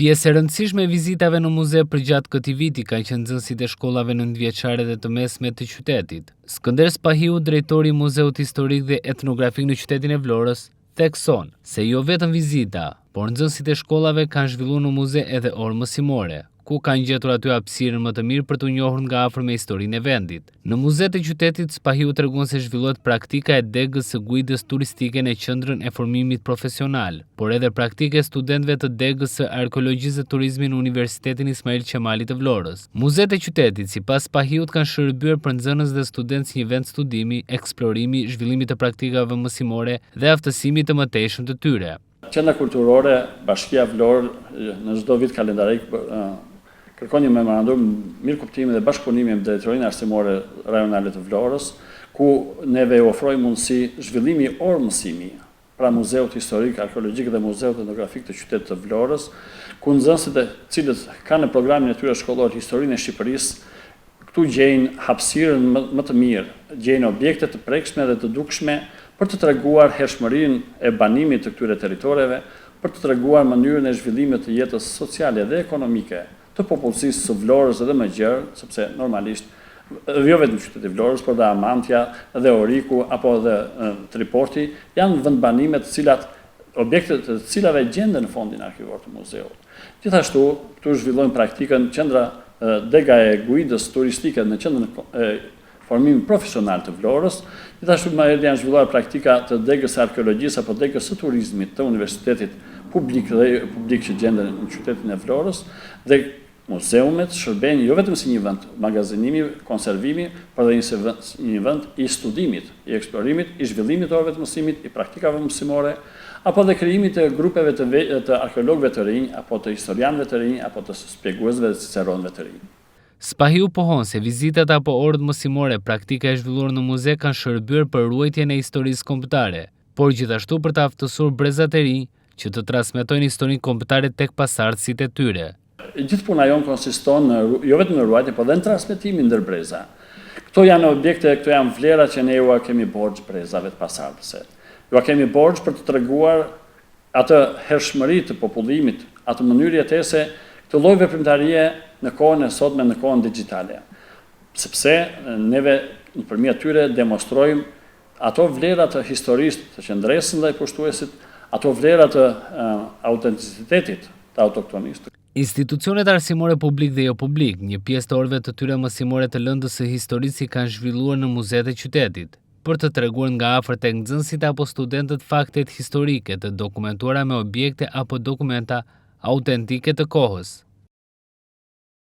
Pjesë e rëndësishme e vizitave në muze përgjatë këtij viti kanë qenë nxënësit e shkollave nëntëvjeçare dhe të mesme të qytetit. Skënder Spahiu, drejtori i Muzeut Historik dhe Etnografik në qytetin e Vlorës, thekson se jo vetëm vizita, por nxënësit e shkollave kanë zhvilluar në muze edhe orë mësimore, ku kanë gjetur aty hapësirën më të mirë për të njohur nga afër me historinë e vendit. Në muzet e qytetit, Spahiu tregon se zhvillohet praktika e degës së guidës turistike në qendrën e formimit profesional, por edhe praktike studentëve të degës së arkeologjisë dhe turizmit në Universitetin Ismail Qemali të Vlorës. Muzet e qytetit, sipas Spahiut, kanë shërbyer për nxënës dhe student si një vend studimi, eksplorimi, zhvillimi të praktikave mësimore dhe aftësimit të mëtejshëm të tyre. Qendra kulturore Bashkia Vlorë në çdo vit kalendarik kërkon një memorandum mirë kuptimi dhe bashkëpunimi me drejtorinë arsimore rajonale të Vlorës, ku neve ofrojmë mundësi zhvillimi orë mësimi pra Muzeut Historik, Arkeologjik dhe Muzeut Etnografik të qytetit të Vlorës, ku nxënësit e cilët kanë në programin e tyre shkollor historinë e Shqipërisë, këtu gjejnë hapësirën më të mirë, gjejnë objekte të prekshme dhe të dukshme për të treguar hershmërinë e banimit të këtyre territoreve, për të treguar mënyrën e zhvillimit të jetës sociale dhe ekonomike të popullsisë së Vlorës edhe më gjerë, sepse normalisht jo vetëm qyteti i Vlorës, por dhe Amantja, dhe Oriku apo dhe Triporti janë vendbanime të cilat objekte të cilave gjenden në fondin arkivor të muzeut. Gjithashtu, këtu zhvillojmë praktikën qendra dega e guidës turistike në qendrën e formimit profesional të Vlorës. Gjithashtu janë zhvilluar praktika të degës së arkeologjisë apo degës së turizmit të Universitetit publik që gjenden në qytetin e Vlorës, dhe muzeumet shërbejnë jo vetëm si një vend magazinimi, konservimi, por dhe një vend i studimit, i eksplorimit, i zhvillimit të orëve të mësimit, i praktikave mësimore, apo dhe krijimit të grupeve të arkeologëve të rinj, apo të historianëve të rinj, apo të shpjeguesve dhe ciceronëve të rinj. Spahiu pohon se vizitat apo orët mësimore praktika e zhvilluar në muze kanë shërbyer për ruajtjen e historisë kombëtare, por gjithashtu për të aftësuar brezat e rinj që të transmetojnë historinë kombëtare tek pasardhësit e tyre. Gjithë puna jonë konsiston jo vetëm në ruajtje, por dhe në transmetimin ndër breza. Këto janë objekte, këto janë vlera që ne ju kemi borxh brezave të pasardhëse. Ju kemi borxh për të treguar atë hershmëri të popullimit, atë mënyrë jetese, këtë lloj veprimtarie në kohën e sotme, në kohën digjitale. Sepse neve nëpërmjet tyre demonstrojmë ato vlera të historisë të qendresës ndaj pushtuesit, ato vlera të autenticitetit të autoktonisë. Institucionet arsimore publik dhe jo publik, një pjesë të orëve të tyre mësimore të lëndës së historisë kanë zhvilluar në muzet e qytetit, për të treguar nga afër tek nxënësit apo studentët faktet historike të dokumentuara me objekte apo dokumenta autentike të kohës.